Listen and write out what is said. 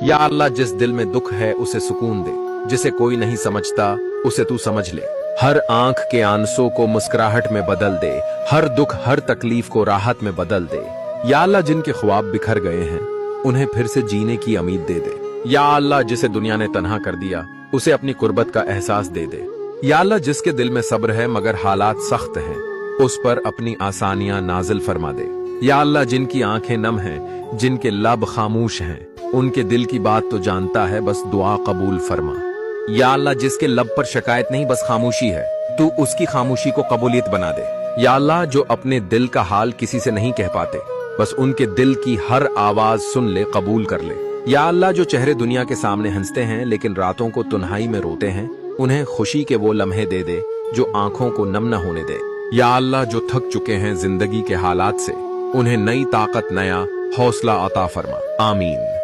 या अल्लाह जिस दिल में दुख है उसे सुकून दे, जिसे कोई नहीं समझता उसे तू समझ ले। हर आंख के आंसू को मुस्कुराहट में बदल दे, हर दुख हर तकलीफ को राहत में बदल दे। या अल्लाह जिनके ख्वाब बिखर गए हैं उन्हें फिर से जीने की उम्मीद दे दे। या अल्लाह जिसे दुनिया ने तन्हा कर दिया उसे अपनी कुर्बत का एहसास दे दे। या अल्लाह जिसके दिल में सब्र है मगर हालात सख्त हैं उस पर अपनी आसानियां नाजिल फरमा दे। या अल्लाह जिनकी आंखें नम हैं, जिनके लब खामोश हैं, उनके दिल की बात तो जानता है, बस दुआ कबूल फरमा। या अल्लाह जिसके लब पर शिकायत नहीं बस खामोशी है, तू उसकी खामोशी को कबूलियत बना दे। या अल्लाह जो अपने दिल का हाल किसी से नहीं कह पाते, बस उनके दिल की हर आवाज सुन ले, कबूल कर ले। या अल्लाह जो चेहरे दुनिया के सामने हंसते हैं लेकिन रातों को तन्हाई में रोते हैं, उन्हें खुशी के वो लम्हे दे दे जो आंखों को नम न होने दे। या अल्लाह जो थक चुके हैं जिंदगी के हालात से, उन्हें नई ताकत नया हौसला अता फरमा। आमीन।